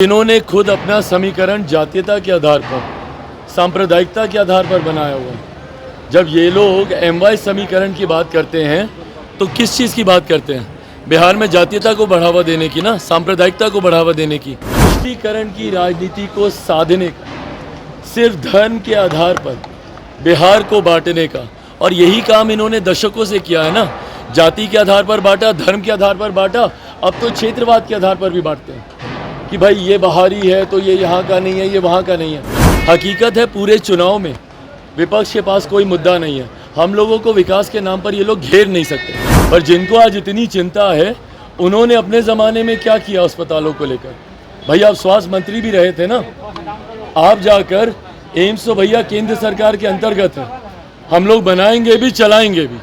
इन्होंने खुद अपना समीकरण जातीयता के आधार पर, सांप्रदायिकता के आधार पर बनाया हुआ है। जब ये लोग MY समीकरण की बात करते हैं तो किस चीज़ की बात करते हैं? बिहार में जातीयता को बढ़ावा देने की ना, सांप्रदायिकता को बढ़ावा देने की, तुष्टीकरण की राजनीति को साधने का, सिर्फ धर्म के आधार पर बिहार को बांटने का। और यही काम इन्होंने दशकों से किया है ना। जाति के आधार पर बांटा, धर्म के आधार पर बांटा, अब तो क्षेत्रवाद के आधार पर भी बांटते हैं कि भाई ये बाहरी है तो ये यहाँ का नहीं है, ये वहाँ का नहीं है। हकीकत है पूरे चुनाव में विपक्ष के पास कोई मुद्दा नहीं है। हम लोगों को विकास के नाम पर ये लोग घेर नहीं सकते। पर जिनको आज इतनी चिंता है, उन्होंने अपने ज़माने में क्या किया अस्पतालों को लेकर? भाई आप स्वास्थ्य मंत्री भी रहे थे ना, आप जाकर एम्स तो भैया केंद्र सरकार के अंतर्गत है, हम लोग बनाएंगे भी चलाएंगे भी।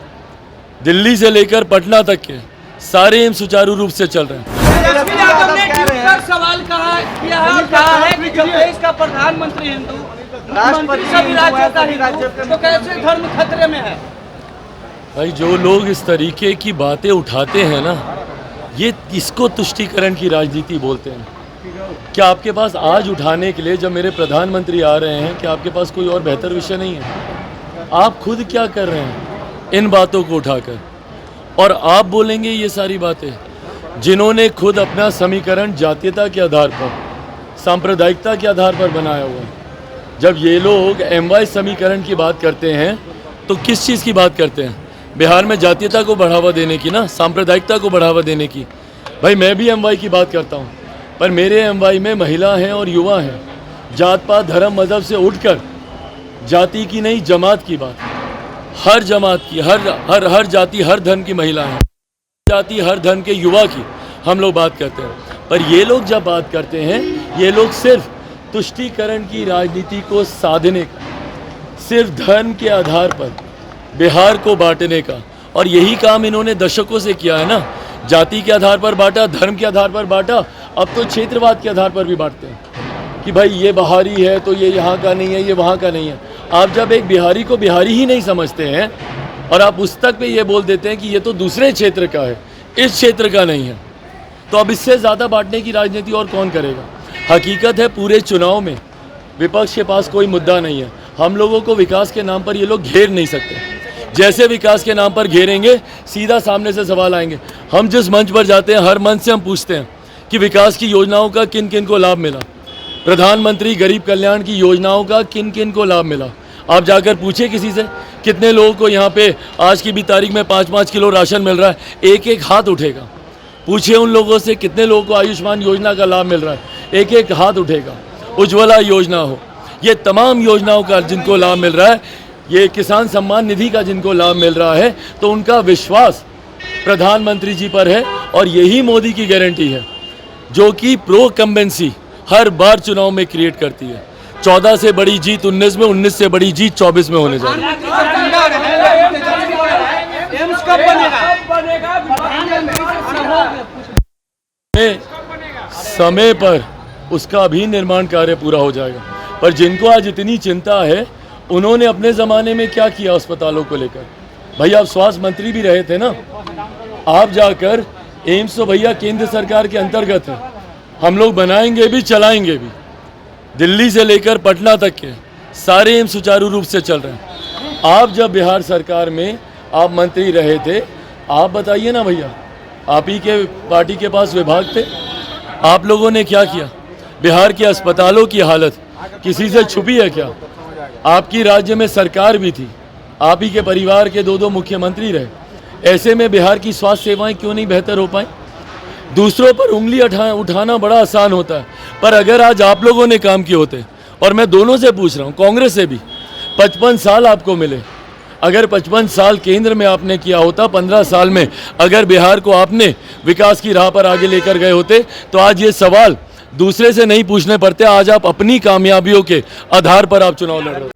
दिल्ली से लेकर पटना तक के सारे एम्स सुचारू रूप से चल रहे हैं। सवाल किया है और कहा है कि जब देश का प्रधानमंत्री हिंदू, राष्ट्रपति सभी राज्यों का हिंदू, तो कैसे धर्म खतरे में है? भाई जो लोग इस तरीके की बातें उठाते हैं ना, ये इसको तुष्टीकरण की राजनीति बोलते हैं। क्या आपके पास आज उठाने के लिए, जब मेरे प्रधानमंत्री आ रहे हैं, क्या आपके पास कोई और बेहतर विषय नहीं है? आप खुद क्या कर रहे हैं इन बातों को उठाकर? और आप बोलेंगे ये सारी बातें? जिन्होंने खुद अपना समीकरण जातीयता के आधार पर, सांप्रदायिकता के आधार पर बनाया हुआ है। जब ये लोग MY समीकरण की बात करते हैं तो किस चीज़ की बात करते हैं? बिहार में जातीयता को बढ़ावा देने की ना, सांप्रदायिकता को बढ़ावा देने की। भाई मैं भी MY की बात करता हूँ, पर मेरे MY में महिला हैं और युवा हैं। जात पात धर्म मज़हब से उठकर जाति की नहीं, जमात की बात, हर जमात की, हर जाति हर धर्म की महिला है, जाति हर धर्म के युवा की हम लोग बात करते हैं। पर ये लोग जब बात करते हैं, ये लोग सिर्फ तुष्टीकरण की राजनीति को साधने का, सिर्फ धर्म के आधार पर बिहार को बांटने का। और यही काम इन्होंने दशकों से किया है ना। जाति के आधार पर बांटा, धर्म के आधार पर बांटा, अब तो क्षेत्रवाद के आधार पर भी बांटते हैं कि भाई ये बाहरी है तो ये यहाँ का नहीं है, ये वहाँ का नहीं है। आप जब एक बिहारी को बिहारी ही नहीं समझते हैं और आप उस तक पे ये बोल देते हैं कि ये तो दूसरे क्षेत्र का है, इस क्षेत्र का नहीं है, तो अब इससे ज़्यादा बांटने की राजनीति और कौन करेगा? हकीकत है पूरे चुनाव में विपक्ष के पास कोई मुद्दा नहीं है। हम लोगों को विकास के नाम पर ये लोग घेर नहीं सकते। जैसे विकास के नाम पर घेरेंगे, सीधा सामने से सवाल आएंगे। हम जिस मंच पर जाते हैं, हर मंच से हम पूछते हैं कि विकास की योजनाओं का किन किन को लाभ मिला, प्रधानमंत्री गरीब कल्याण की योजनाओं का किन किन को लाभ मिला। आप जाकर पूछे किसी से, कितने लोगों को यहाँ पे आज की भी तारीख में 5-5 किलो राशन मिल रहा है? एक एक हाथ उठेगा। पूछिए उन लोगों से कितने लोगों को आयुष्मान योजना का लाभ मिल रहा है? एक एक हाथ उठेगा। उज्ज्वला योजना हो, ये तमाम योजनाओं का जिनको लाभ मिल रहा है, ये किसान सम्मान निधि का जिनको लाभ मिल रहा है, तो उनका विश्वास प्रधानमंत्री जी पर है। और यही मोदी की गारंटी है जो कि प्रो कंबेंसी हर बार चुनाव में क्रिएट करती है। 14 से बड़ी जीत 19 में, 19 से बड़ी जीत 24 में होने जा रही है। समय पर उसका भी निर्माण कार्य पूरा हो जाएगा। पर जिनको आज इतनी चिंता है, उन्होंने अपने ज़माने में क्या किया अस्पतालों को लेकर? भाई आप स्वास्थ्य मंत्री भी रहे थे ना, आप जाकर एम्स तो भैया केंद्र सरकार के अंतर्गत है, हम लोग बनाएंगे भी चलाएंगे भी। दिल्ली से लेकर पटना तक के सारे एम्स सुचारू रूप से चल रहे हैं। आप जब बिहार सरकार में आप मंत्री रहे थे, आप बताइए ना भैया, आप ही के पार्टी के पास विभाग थे, आप लोगों ने क्या किया? बिहार के अस्पतालों की हालत किसी से छुपी है क्या? आपकी राज्य में सरकार भी थी, आप ही के परिवार के 2-2 मुख्यमंत्री रहे। ऐसे में बिहार की स्वास्थ्य सेवाएं क्यों नहीं बेहतर हो पाई? दूसरों पर उंगली उठाना बड़ा आसान होता है, पर अगर आज आप लोगों ने काम किए होते, और मैं दोनों से पूछ रहा हूँ, कांग्रेस से भी, 55 साल आपको मिले, अगर 55 साल केंद्र में आपने किया होता, 15 साल में अगर बिहार को आपने विकास की राह पर आगे लेकर गए होते, तो आज ये सवाल दूसरे से नहीं पूछने पड़ते। आज आप अपनी कामयाबियों के आधार पर आप चुनाव लड़ रहे हो।